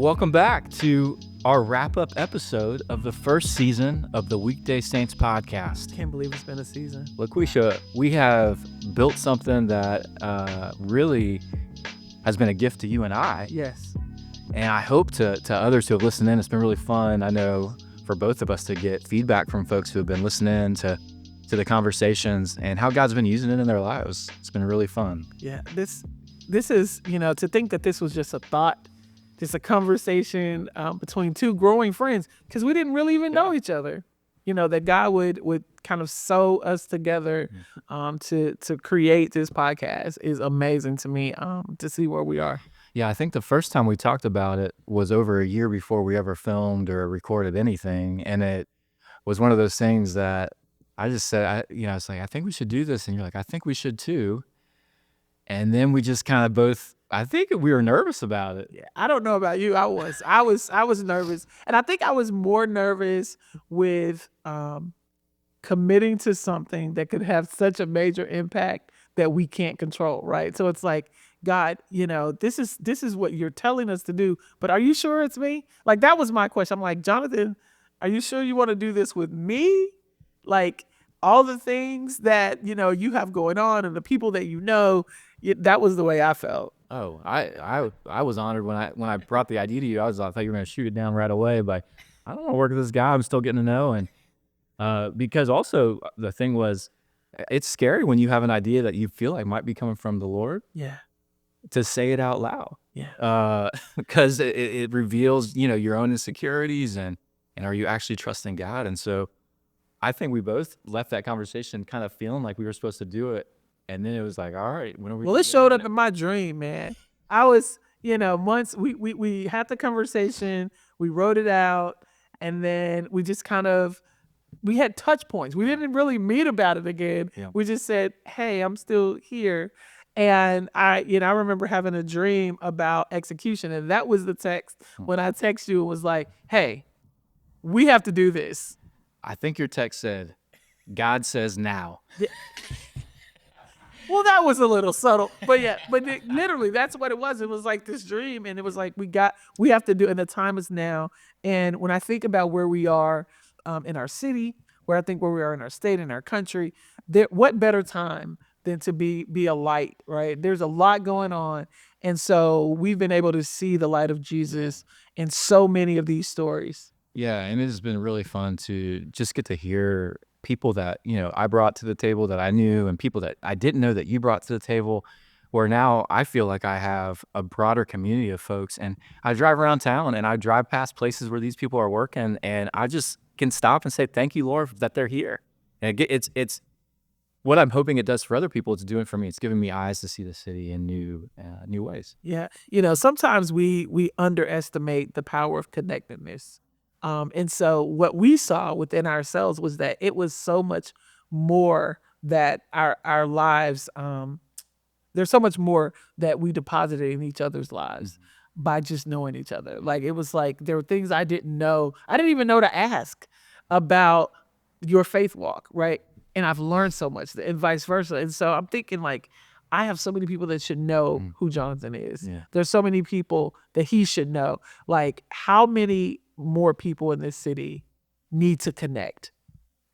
welcome back to our wrap-up episode of the first season of the Weekday Saints Podcast. Can't believe it's been a season. Lakweshia, we have built something that really has been a gift to you and I. Yes. And I hope to others who have listened in, it's been really fun. I know for both of us to get feedback from folks who have been listening to the conversations and how God's been using it in their lives. It's been really fun. Yeah, this is, to think that this was just a thought, just a conversation between two growing friends, because we didn't really even know each other. That God would kind of sew us together to create this podcast is amazing to me, to see where we are. Yeah, I think the first time we talked about it was over a year before we ever filmed or recorded anything. And it was one of those things that I just said, it's like, I think we should do this. And you're like, I think we should too. And then we just kind of both, I think we were nervous about it. Yeah, I don't know about you. I was nervous. And I think I was more nervous with committing to something that could have such a major impact that we can't control, right? So it's like, God, this is what you're telling us to do, but are you sure it's me? Like, that was my question. I'm like, Jonathan, are you sure you want to do this with me? Like, all the things that, you have going on and the people that that was the way I felt. Oh, I was honored when I brought the idea to you. I thought you were going to shoot it down right away, but I don't want to work with this guy. I'm still getting to know. And because also the thing was, it's scary when you have an idea that you feel like might be coming from the Lord. Yeah. To say it out loud. Yeah. Because it reveals, your own insecurities and are you actually trusting God? And so I think we both left that conversation kind of feeling like we were supposed to do it. And then it was like, all right, when are we? Well, it showed up in my dream, man. I was, once we had the conversation, we wrote it out, and then we just we had touch points. We didn't really meet about it again. Yeah. We just said, hey, I'm still here. And I remember having a dream about execution. And that was the text when I texted you. It was like, hey, we have to do this. I think your text said, God says now. Yeah. Well, that was a little subtle, but literally that's what it was. It was like this dream, and it was like we have to do, and the time is now. And when I think about where we are in our city, where we are in our state, in our country, what better time than to be a light, right? There's a lot going on, and so we've been able to see the light of Jesus in so many of these stories. Yeah, and it has been really fun to just get to hear people that, I brought to the table that I knew and people that I didn't know that you brought to the table, where now I feel like I have a broader community of folks. And I drive around town and I drive past places where these people are working, and I just can stop and say, thank you, Lord, that they're here. And it's what I'm hoping it does for other people. It's doing for me. It's giving me eyes to see the city in new ways. Yeah. Sometimes we underestimate the power of connectedness. And so what we saw within ourselves was that it was so much more that our lives, there's so much more that we deposited in each other's lives by just knowing each other. Like, it was like there were things I didn't know. I didn't even know to ask about your faith walk, right? And I've learned so much, and vice versa. And so I'm thinking, like, I have so many people that should know who Jonathan is. Yeah. There's so many people that he should know. Like, how many more people in this city need to connect?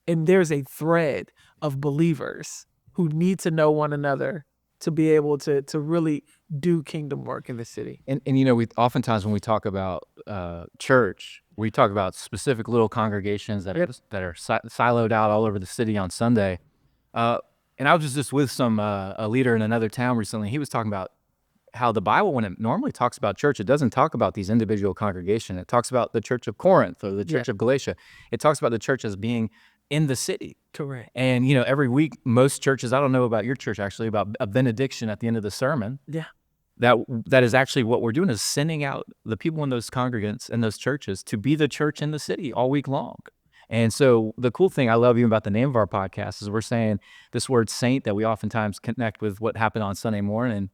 And there's a thread of believers who need to know one another to be able to really do kingdom work in the city. And we oftentimes when we talk about church, we talk about specific little congregations that are siloed out all over the city on Sunday. And I was just with a leader in another town recently. He was talking about how the Bible, when it normally talks about church, it doesn't talk about these individual congregations. It talks about the church of Corinth or the church of Galatia. It talks about the church as being in the city. Correct. And, every week, most churches, I don't know about your church actually, about a benediction at the end of the sermon. Yeah. That is actually what we're doing, is sending out the people in those congregants and those churches to be the church in the city all week long. And so the cool thing I love even about the name of our podcast is we're saying this word saint that we oftentimes connect with what happened on Sunday morning,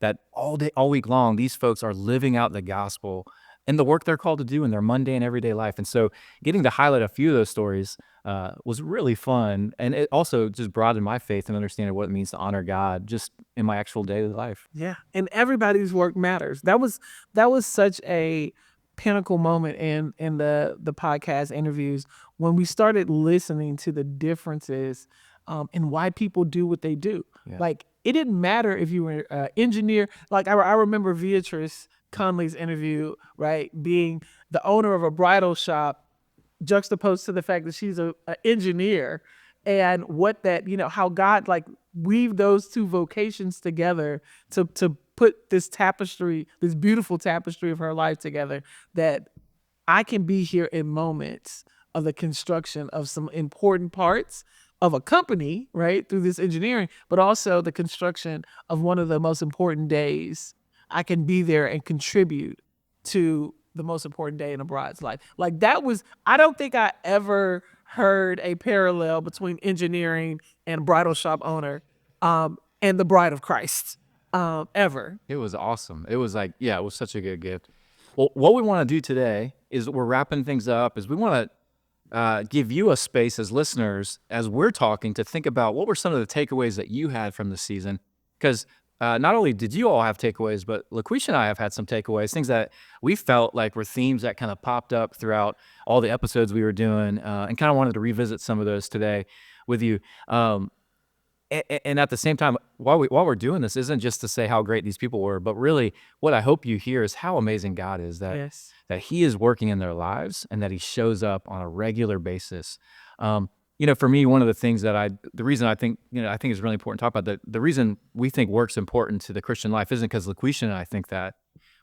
that all week long, these folks are living out the gospel and the work they're called to do in their mundane everyday life. And so getting to highlight a few of those stories was really fun. And it also just broadened my faith and understanding what it means to honor God just in my actual daily life. Yeah. And everybody's work matters. That was such a pinnacle moment in the podcast interviews when we started listening to the differences in why people do what they do. Yeah. Like, it didn't matter if you were an engineer. Like, I remember Beatrice Conley's interview, right? Being the owner of a bridal shop, juxtaposed to the fact that she's a engineer, and what that, how God like weave those two vocations together to put this tapestry, this beautiful tapestry of her life together, that I can be here in moments of the construction of some important parts of a company, right, through this engineering, but also the construction of one of the most important days. I can be there and contribute to the most important day in a bride's life. Like, that was, I don't think I ever heard a parallel between engineering and bridal shop owner and the bride of Christ ever. It was awesome. It was like, yeah, it was such a good gift. Well, what we want to do today is we're wrapping things up. Is we want to give you a space as listeners, as we're talking, to think about what were some of the takeaways that you had from the season. Because not only did you all have takeaways, but Lakweshia and I have had some takeaways, things that we felt like were themes that kind of popped up throughout all the episodes we were doing, and kind of wanted to revisit some of those today with you. And at the same time, while we're doing this, isn't just to say how great these people were, but really what I hope you hear is how amazing God is, that Yes. that He is working in their lives and that He shows up on a regular basis. For me, one of the things that the reason I think is really important to talk about, the reason we think work's important to the Christian life isn't because Lakweshia and I think that.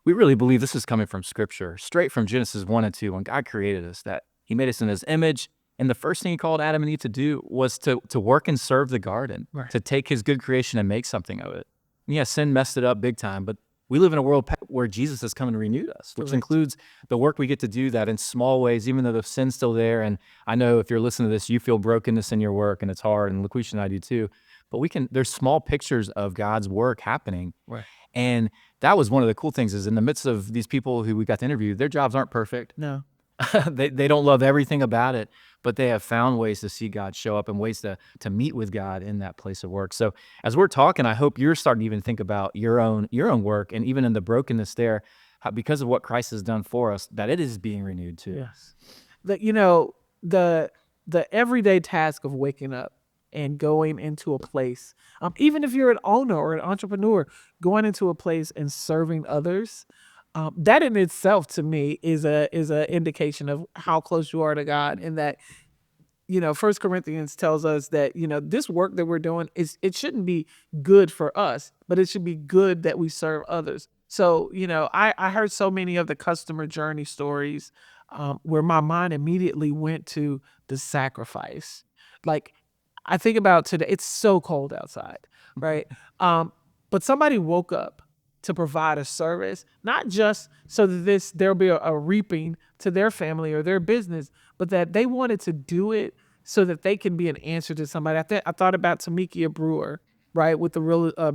We really believe this is coming from Scripture, straight from Genesis 1 and 2, when God created us, that He made us in His image. And the first thing He called Adam and Eve to do was to work and serve the garden, Right. to take His good creation and make something of it. And yeah, sin messed it up big time, but we live in a world where Jesus has come and renewed us, which Correct. includes the work we get to do that in small ways, even though the sin's still there. And I know if you're listening to this, you feel brokenness in your work and it's hard, and Lakweshia and I do too. But there's small pictures of God's work happening. Right. And that was one of the cool things, is in the midst of these people who we got to interview, their jobs aren't perfect. No. They don't love everything about it, but they have found ways to see God show up and ways to meet with God in that place of work. So as we're talking, I hope you're starting to even think about your own work, and even in the brokenness there, because of what Christ has done for us, that it is being renewed too. Yes. The everyday task of waking up and going into a place, even if you're an owner or an entrepreneur, going into a place and serving others, that in itself, to me, is a indication of how close you are to God. And that, 1 Corinthians tells us that, this work that we're doing it shouldn't be good for us, but it should be good that we serve others. So, I heard so many of the customer journey stories where my mind immediately went to the sacrifice. Like, I think about today, it's so cold outside, right? But somebody woke up to provide a service, not just so that there'll be a reaping to their family or their business, but that they wanted to do it so that they can be an answer to somebody. I thought about Tamikia Brewer, right, with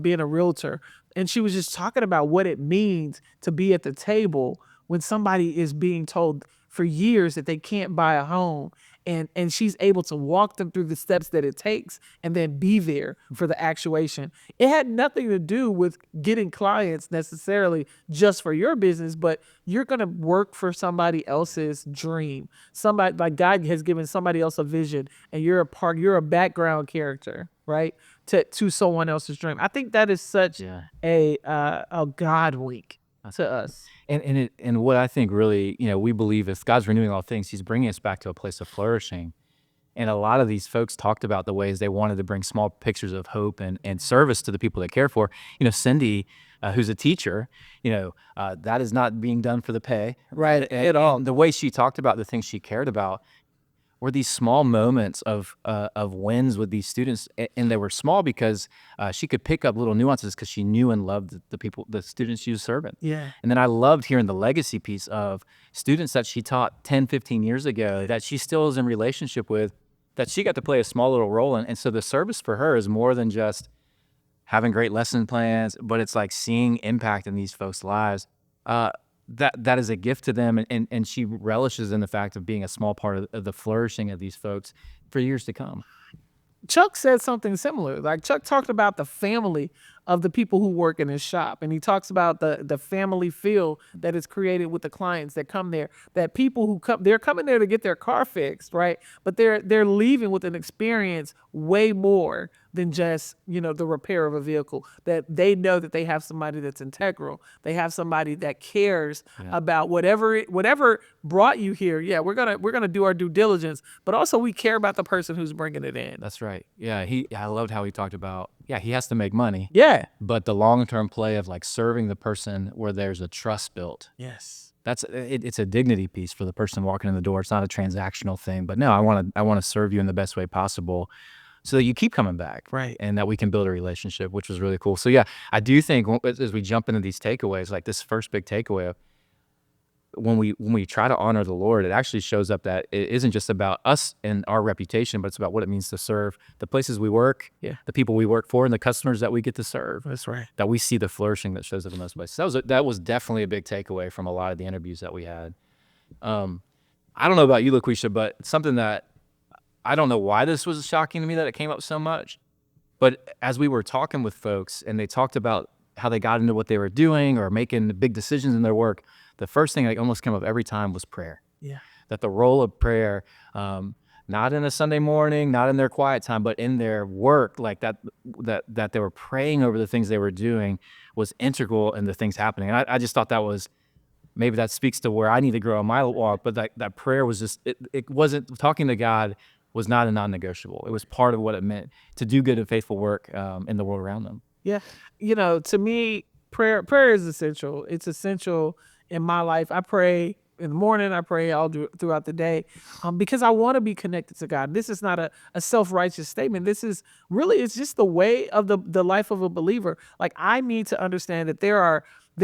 being a realtor, and she was just talking about what it means to be at the table when somebody is being told for years that they can't buy a home, and she's able to walk them through the steps that it takes and then be there for the actuation. It had nothing to do with getting clients necessarily just for your business, but you're going to work for somebody else's dream. Somebody, like, God has given somebody else a vision, and you're a background character, right, to someone else's dream. I think that is such a God wink to us. And what I think really, we believe, if God's renewing all things, He's bringing us back to a place of flourishing. And a lot of these folks talked about the ways they wanted to bring small pictures of hope and service to the people they care for. Cindy, who's a teacher, that is not being done for the pay, Right, at all. And the way she talked about the things she cared about were these small moments of wins with these students, and they were small because she could pick up little nuances because she knew and loved the students she was serving. Yeah. And then I loved hearing the legacy piece of students that she taught 10, 15 years ago that she still is in relationship with, that she got to play a small little role in. And so the service for her is more than just having great lesson plans, but it's like seeing impact in these folks' lives. That is a gift to them, and she relishes in the fact of being a small part of the flourishing of these folks for years to come. Chuck said something similar. Like Chuck talked about the family of the people who work in his shop, and he talks about the family feel that is created with the clients that come there. That people who come, they're coming there to get their car fixed, right? But they're leaving with an experience way more than just, you know, the repair of a vehicle. That they know that they have somebody that's integral. They have somebody that cares about whatever brought you here. Yeah, we're gonna do our due diligence, but also we care about the person who's bringing it in. That's right. Yeah, I loved how he talked about, he has to make money. Yeah. But the long-term play of like serving the person where there's a trust built. Yes. It's a dignity piece for the person walking in the door. It's not a transactional thing. But no, I want to serve you in the best way possible so that you keep coming back. Right. And that we can build a relationship, which was really cool. So yeah, I do think as we jump into these takeaways, like this first big takeaway, when we try to honor the Lord, it actually shows up that it isn't just about us and our reputation, but it's about what it means to serve the places we work, the people we work for, and the customers that we get to serve. That's right. That we see the flourishing that shows up in those places. That was definitely a big takeaway from a lot of the interviews that we had. I don't know about you, Lakwesha, but something that I don't know why this was shocking to me that it came up so much. But as we were talking with folks and they talked about how they got into what they were doing or making big decisions in their work, the first thing that almost came up every time was prayer. Yeah. That the role of prayer, not in a Sunday morning, not in their quiet time, but in their work, like that they were praying over the things they were doing was integral in the things happening. And I just thought that was, maybe that speaks to where I need to grow in my walk, but that prayer was just, it wasn't, talking to God was not a non-negotiable. It was part of what it meant to do good and faithful work in the world around them. Yeah. You know, to me, prayer is essential. It's essential in my life. I pray in the morning. I pray all throughout the day because I want to be connected to God. This is not a self-righteous statement. This is really, it's just the way of the life of a believer. Like I need to understand that there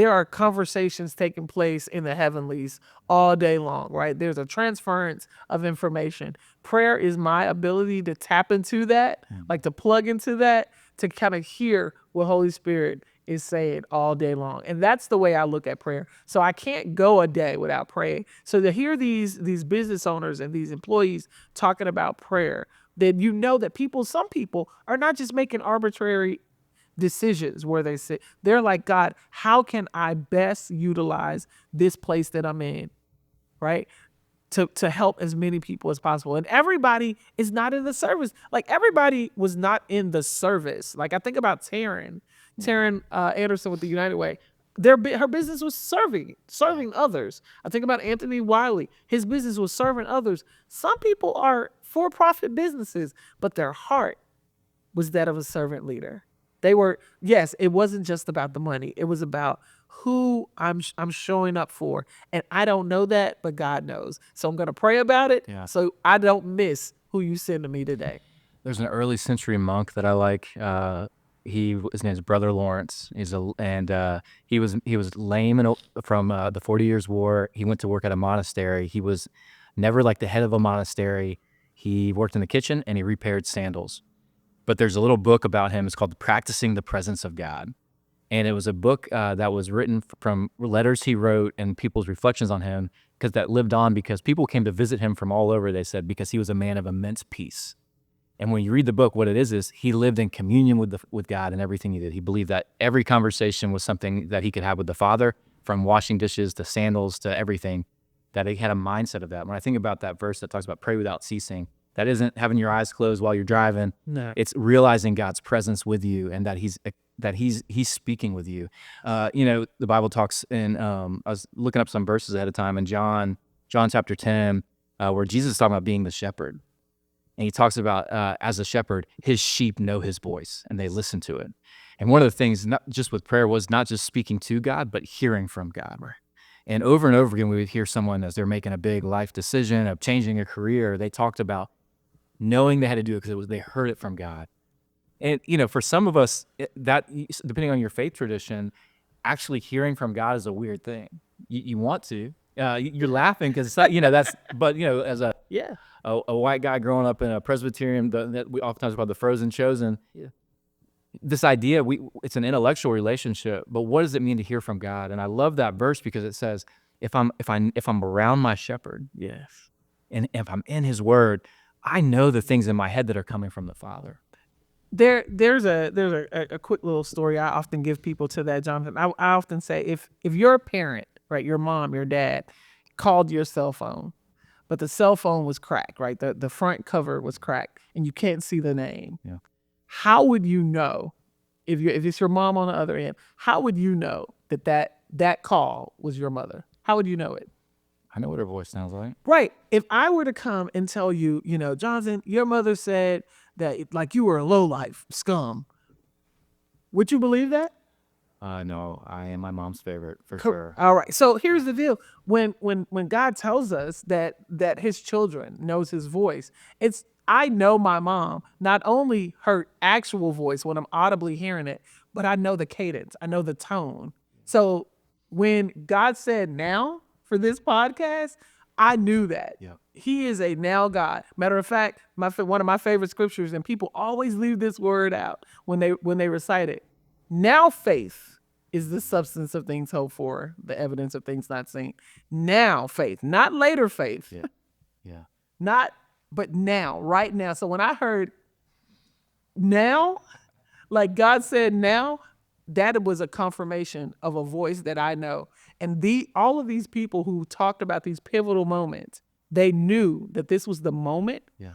are conversations taking place in the heavenlies all day long, right? There's a transference of information. Prayer is my ability to tap into that, like to plug into that, to kind of hear what Holy Spirit is saying all day long. And that's the way I look at prayer. So I can't go a day without praying. So to hear these business owners and these employees talking about prayer, then you know that some people are not just making arbitrary decisions where they sit. They're like, God, how can I best utilize this place that I'm in, right? To help as many people as possible. And everybody is not in the service. Like everybody was not in the service. Like I think about Taryn Anderson with the United Way. Her business was serving others. I think about Anthony Wiley. His business was serving others. Some people are for-profit businesses, but their heart was that of a servant leader. They were, yes, it wasn't just about the money. It was about who I'm showing up for. And I don't know that, but God knows. So I'm going to pray about it so I don't miss who you send to me today. There's an early century monk that I like. His name is Brother Lawrence. He was lame from the 40 Years War. He went to work at a monastery. He was never like the head of a monastery. He worked in the kitchen and he repaired sandals. But there's a little book about him. It's called Practicing the Presence of God. And it was a book that was written from letters he wrote and people's reflections on him, because that lived on because people came to visit him from all over, they said, because he was a man of immense peace. And when you read the book, what it is he lived in communion with God in everything he did. He believed that every conversation was something that he could have with the Father, from washing dishes to sandals to everything, that he had a mindset of that. When I think about that verse that talks about pray without ceasing, that isn't having your eyes closed while you're driving. No. It's realizing God's presence with you and that he's speaking with you. The Bible talks in, I was looking up some verses ahead of time in John chapter 10, where Jesus is talking about being the shepherd. And he talks about, as a shepherd, his sheep know his voice and they listen to it. And one of the things, not just with prayer, was not just speaking to God, but hearing from God. Right. And over again, we would hear someone as they're making a big life decision of changing a career, they talked about knowing they had to do it because they heard it from God. And, for some of us, that, depending on your faith tradition, actually hearing from God is a weird thing. You want to. You're laughing because it's not, but, as a white guy growing up in a Presbyterian, that we oftentimes call the frozen chosen, this idea, it's an intellectual relationship, but what does it mean to hear from God? And I love that verse because it says, if I'm around my shepherd, yes, and if I'm in his word, I know the things in my head that are coming from the Father. There's a quick little story I often give people to that, Jonathan. I often say if your parent, right, your mom, your dad, called your cell phone, but the cell phone was cracked, right? The front cover was cracked and you can't see the name. Yeah. How would you know if it's your mom on the other end? How would you know that call was your mother? How would you know it? I know what her voice sounds like. Right. If I were to come and tell you, Jonathan, your mother said that like you were a lowlife scum, would you believe that? No, I am my mom's favorite for sure. All right. So here's the deal. When God tells us that his children knows his voice, I know my mom, not only her actual voice when I'm audibly hearing it, but I know the cadence. I know the tone. So when God said now for this podcast, I knew that. Yep. He is a now God. Matter of fact, one of my favorite scriptures, and people always leave this word out when they recite it. Now faith is the substance of things hoped for, the evidence of things not seen. Now faith, not later faith. Yeah. But now, right now. So when I heard now, like God said now, that was a confirmation of a voice that I know. And all of these people who talked about these pivotal moments, they knew that this was the moment. Yeah.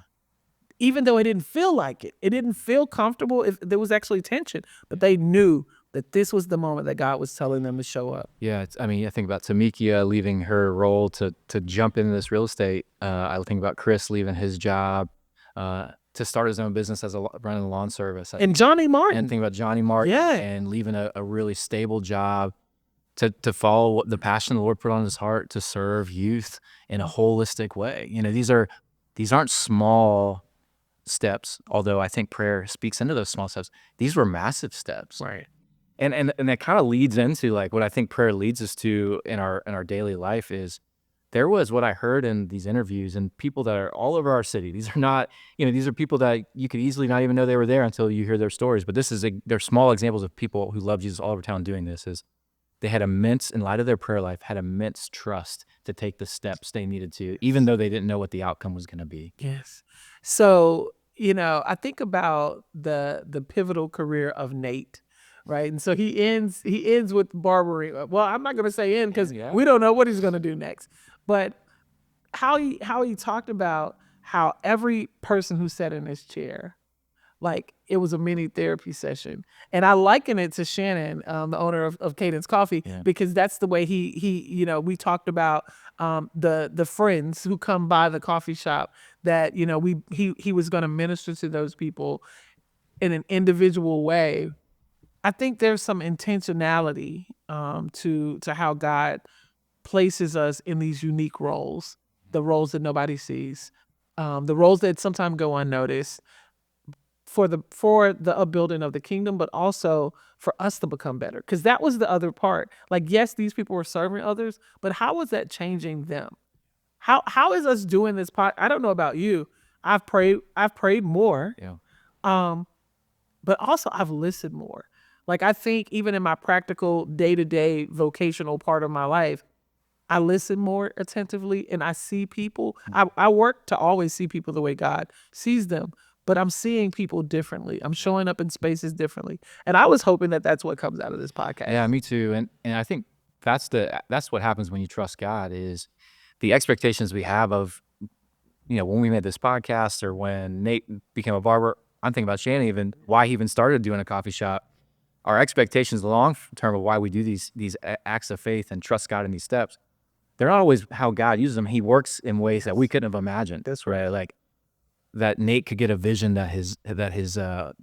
Even though it didn't feel like it. It didn't feel comfortable. There was actually tension, but they knew that this was the moment that God was telling them to show up. Yeah, I think about Tamikia leaving her role to jump into this real estate. I think about Chris leaving his job to start his own business as running a lawn service. And Johnny Martin. And think about Johnny Martin and leaving a really stable job to follow the passion the Lord put on his heart to serve youth in a holistic way. These aren't small steps, although I think prayer speaks into those small steps. These were massive steps. Right. And that kind of leads into like what I think prayer leads us to in our daily life is there was what I heard in these interviews and people that are all over our city. These are not, these are people that you could easily not even know they were there until you hear their stories. But they're small examples of people who love Jesus all over town doing this. Is they had in light of their prayer life, had immense trust to take the steps they needed to, even though they didn't know what the outcome was going to be. Yes. So, I think about the pivotal career of Nate. Right. And so he ends with barbering. Well, I'm not going to say end because we don't know what he's going to do next. But how he talked about how every person who sat in his chair, like it was a mini therapy session. And I liken it to Shannon, the owner of Cadence Coffee, because that's the way he we talked about the friends who come by the coffee shop that, he was going to minister to those people in an individual way. I think there's some intentionality to how God places us in these unique roles, the roles that nobody sees, the roles that sometimes go unnoticed for the upbuilding of the kingdom, but also for us to become better. Because that was the other part. Like, yes, these people were serving others, but how was that changing them? How is us doing this I don't know about you. I've prayed more. But also I've listened more. Like, I think even in my practical day-to-day vocational part of my life, I listen more attentively and I see people. I work to always see people the way God sees them, but I'm seeing people differently. I'm showing up in spaces differently. And I was hoping that that's what comes out of this podcast. Yeah, me too. And I think that's what happens when you trust God is the expectations we have of, when we made this podcast or when Nate became a barber. I'm thinking about Shannon, even why he even started doing a coffee shop. Our expectations long term of why we do these acts of faith and trust God in these steps, they're not always how God uses them. He works in ways that we couldn't have imagined. That's right. Like that Nate could get a vision that his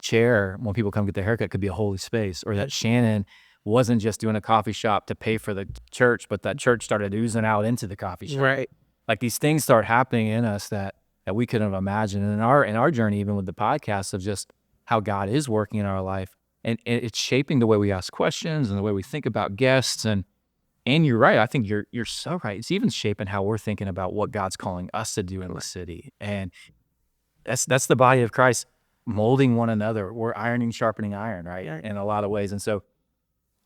chair, when people come get their haircut, could be a holy space, or that Shannon wasn't just doing a coffee shop to pay for the church, but that church started oozing out into the coffee shop. Right. Like these things start happening in us that we couldn't have imagined. And in our journey, even with the podcast, of just how God is working in our life. And it's shaping the way we ask questions and the way we think about guests. And you're right. I think you're so right. It's even shaping how we're thinking about what God's calling us to do in the city. And that's the body of Christ molding one another. We're ironing, sharpening iron, right? In a lot of ways. And so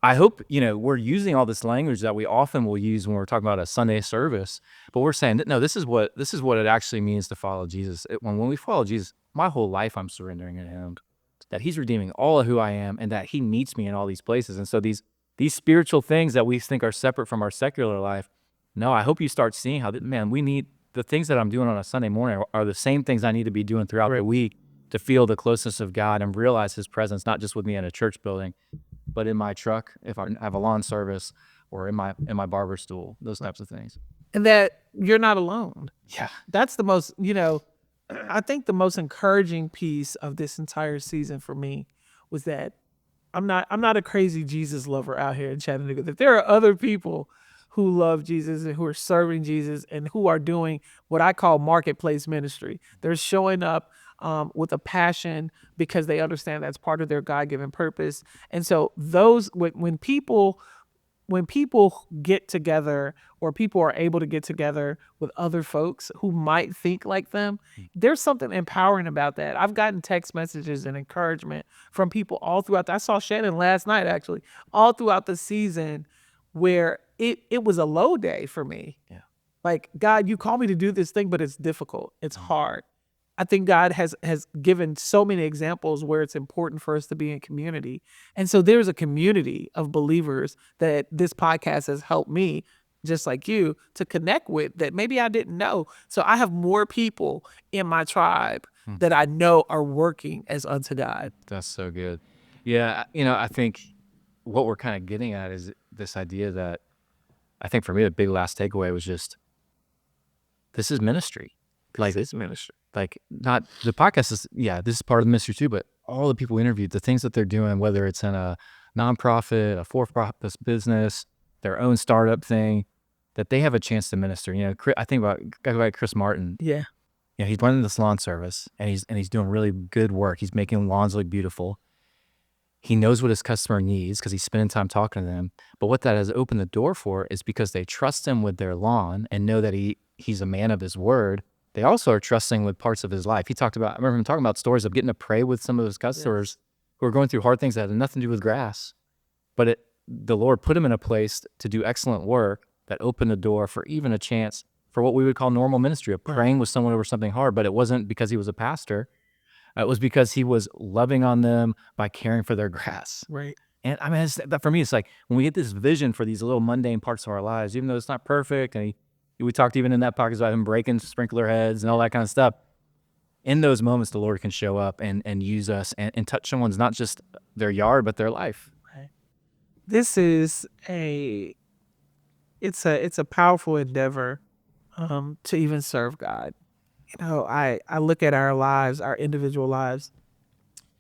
I hope, we're using all this language that we often will use when we're talking about a Sunday service, but we're saying that, no, this is what it actually means to follow Jesus. When we follow Jesus, my whole life I'm surrendering to him, that he's redeeming all of who I am and that he meets me in all these places. And so these spiritual things that we think are separate from our secular life, no, I hope you start seeing how, man, we need the things that I'm doing on a Sunday morning are the same things I need to be doing throughout the week to feel the closeness of God and realize his presence, not just with me in a church building, but in my truck, if I have a lawn service, or in my barber stool, those types of things. And that you're not alone. Yeah. That's the most, I think the most encouraging piece of this entire season for me was that I'm not a crazy Jesus lover out here in Chattanooga. That there are other people who love Jesus and who are serving Jesus and who are doing what I call marketplace ministry. They're showing up with a passion because they understand that's part of their God-given purpose. And so when people get together, or people are able to get together with other folks who might think like them, there's something empowering about that. I've gotten text messages and encouragement from people all throughout. I saw Shannon last night, actually, all throughout the season, where it was a low day for me. Yeah. Like, God, you call me to do this thing, but it's difficult. It's hard. I think God has given so many examples where it's important for us to be in community. And so there's a community of believers that this podcast has helped me, just like you, to connect with that maybe I didn't know. So I have more people in my tribe that I know are working as unto God. That's so good. Yeah, I think what we're kind of getting at is this idea that, I think for me, the big last takeaway was just, this is ministry. Like, It's ministry. Like, not the podcast is, this is part of the ministry too, but all the people we interviewed, the things that they're doing, whether it's in a nonprofit, a for-profit business, their own startup thing, that they have a chance to minister. I think about Chris Martin. Yeah. He's running this lawn service, and he's doing really good work. He's making lawns look beautiful. He knows what his customer needs because he's spending time talking to them. But what that has opened the door for is because they trust him with their lawn and know that he's a man of his word. They also are trusting with parts of his life. I remember him talking about stories of getting to pray with some of his customers who are going through hard things that had nothing to do with grass. But the Lord put him in a place to do excellent work that opened the door for even a chance for what we would call normal ministry, of praying with someone over something hard. But it wasn't because he was a pastor. It was because he was loving on them by caring for their grass. Right. And I mean, for me, it's like when we get this vision for these little mundane parts of our lives, even though it's not perfect, and we talked even in that podcast about him breaking sprinkler heads and all that kind of stuff. In those moments, the Lord can show up and use us and touch someone's, not just their yard, but their life. Right. This is it's a powerful endeavor to even serve God. I look at our lives, our individual lives,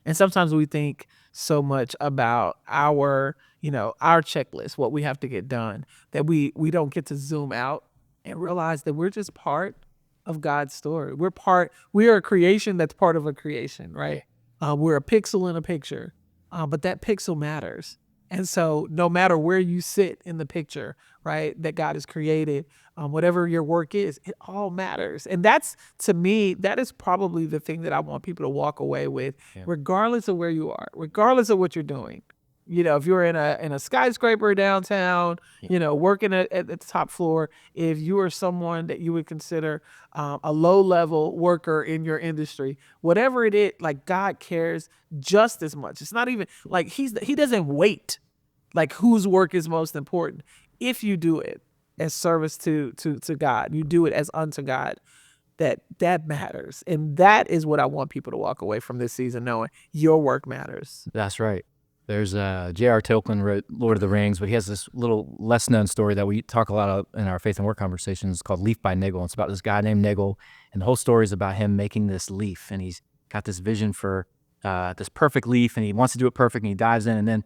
and sometimes we think so much about our checklist, what we have to get done, that we don't get to zoom out and realize that we're just part of God's story. We are a creation that's part of a creation, right? We're a pixel in a picture, but that pixel matters. And so no matter where you sit in the picture, right, that God has created, whatever your work is, it all matters. And that's, to me, that is probably the thing that I want people to walk away with, regardless of where you are, regardless of what you're doing. If you're in a skyscraper downtown, working at the top floor, if you are someone that you would consider a low-level worker in your industry, whatever it is, like, God cares just as much. It's not even like he doesn't wait, like, whose work is most important. If you do it as service to God, you do it as unto God, that matters. And that is what I want people to walk away from this season knowing: your work matters. That's right. There's J.R. Tolkien wrote Lord of the Rings, but he has this little less-known story that we talk a lot of in our faith and work conversations called Leaf by Niggle. It's about this guy named Niggle, and the whole story is about him making this leaf, and he's got this vision for this perfect leaf, and he wants to do it perfect, and he dives in, and then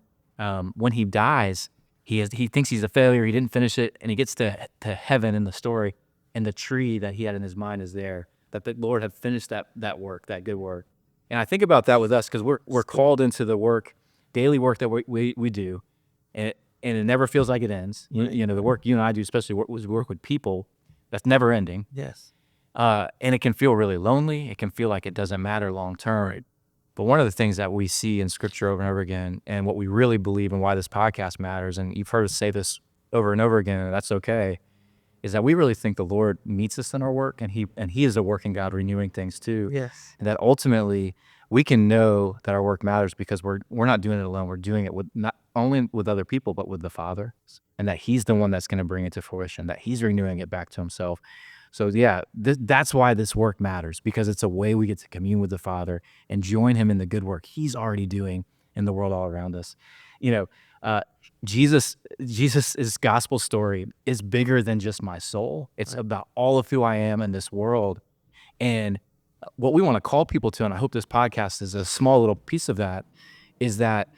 when he dies, he thinks he's a failure, he didn't finish it, and he gets to heaven in the story, and the tree that he had in his mind is there, that the Lord had finished that work, that good work. And I think about that with us, because we're called into the work, daily work that we do, and it never feels like it ends. Right. The work you and I do, especially work with people, that's never ending. Yes. And it can feel really lonely. It can feel like it doesn't matter long term. Right. But one of the things that we see in scripture over and over again, and what we really believe and why this podcast matters, and you've heard us say this over and over again, and that's okay, is that we really think the Lord meets us in our work, and he is a working God renewing things too. Yes. And that ultimately we can know that our work matters because we're not doing it alone. We're doing it with not only with other people, but with the Father, and that he's the one that's going to bring it to fruition, that he's renewing it back to himself. So yeah, that's why this work matters, because it's a way we get to commune with the Father and join him in the good work he's already doing in the world all around us. Jesus's gospel story is bigger than just my soul. It's about all of who I am in this world. And what we want to call people to, and I hope this podcast is a small little piece of that, is that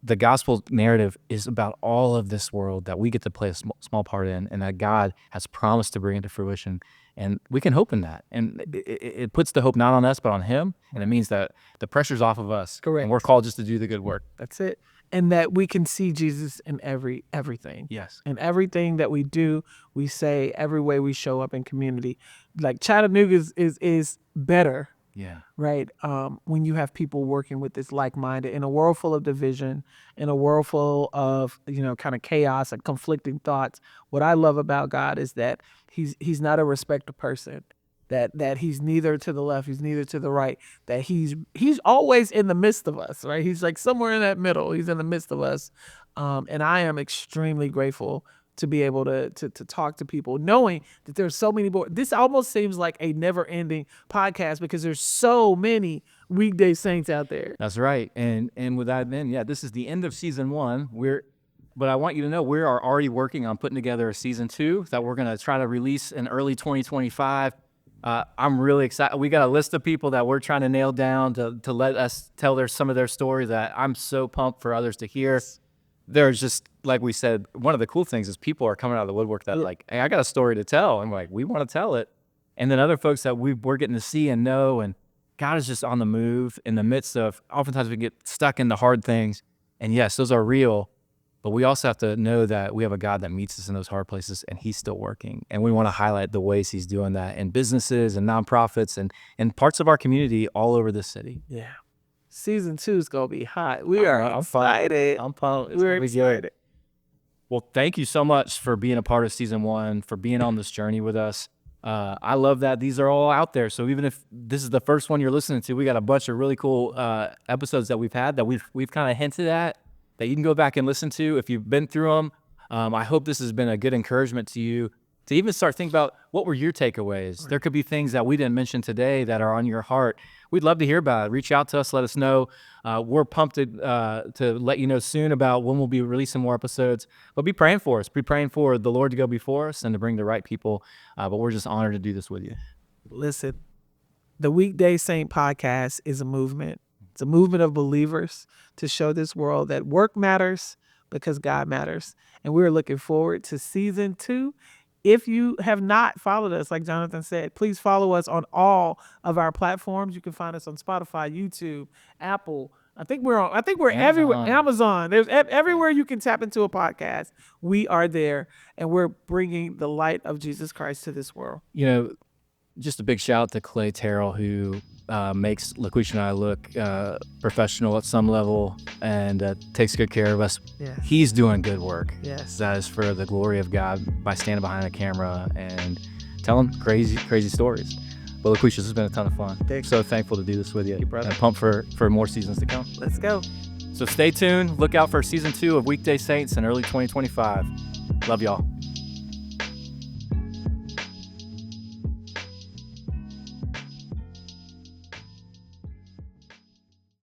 the gospel narrative is about all of this world that we get to play a small part in, and that God has promised to bring into fruition. And we can hope in that. And it puts the hope not on us, but on him. And it means that the pressure's off of us. Correct. And we're called just to do the good work. That's it. And that we can see Jesus in everything. Yes. In everything that we do, we say, every way we show up in community. Like Chattanooga is better. Yeah. Right. When you have people working with this like-minded in a world full of division, in a world full of, kind of chaos and conflicting thoughts. What I love about God is that he's not a respecter person, that he's neither to the left, he's neither to the right, that he's always in the midst of us, right? He's like somewhere in that middle. He's in the midst of us. And I am extremely grateful to be able to talk to people, knowing that there's so many more. This almost seems like a never-ending podcast because there's so many Weekday Saints out there. That's right. And with that, then, this is the end of season 1. But I want you to know we are already working on putting together a season 2 that we're going to try to release in early 2025. I'm really excited. We got a list of people that we're trying to nail down to let us tell some of their story that I'm so pumped for others to hear. There's just, like we said, one of the cool things is people are coming out of the woodwork that like, hey, I got a story to tell. And we're like, we want to tell it. And then other folks that we're getting to see and know, and God is just on the move in the midst of, oftentimes we get stuck in the hard things. And yes, those are real, but we also have to know that we have a God that meets us in those hard places, and he's still working. And we want to highlight the ways he's doing that in businesses and nonprofits and parts of our community all over the city. Yeah. Season 2 is going to be hot. We are excited. I'm pumped. We're excited. Well, thank you so much for being a part of season 1, for being on this journey with us. I love that these are all out there. So even if this is the first one you're listening to, we got a bunch of really cool episodes that we've had that we've kind of hinted at that you can go back and listen to if you've been through them. I hope this has been a good encouragement to you to even start thinking about what were your takeaways. Right. There could be things that we didn't mention today that are on your heart. We'd love to hear about it. Reach out to us. Let us know. We're pumped to let you know soon about when we'll be releasing more episodes. But be praying for us. Be praying for the Lord to go before us and to bring the right people. But we're just honored to do this with you. Listen, the Weekday Saint Podcast is a movement. It's a movement of believers to show this world that work matters because God matters. And we're looking forward to season 2. If you have not followed us, like Jonathan said, please follow us on all of our platforms. You can find us on Spotify, YouTube, Apple. I think we're everywhere. Amazon. There's everywhere you can tap into a podcast. We are there, and we're bringing the light of Jesus Christ to this world. Just a big shout out to Clay Terrell, who makes Lakweshia and I look professional at some level and takes good care of us. Yeah. He's doing good work. Yes. That is for the glory of God by standing behind the camera and telling crazy, crazy stories. But Lakweshia, this has been a ton of fun. So thankful to do this with you. Brother. And pumped for more seasons to come. Let's go. So stay tuned. Look out for season 2 of Weekday Saints in early 2025. Love y'all.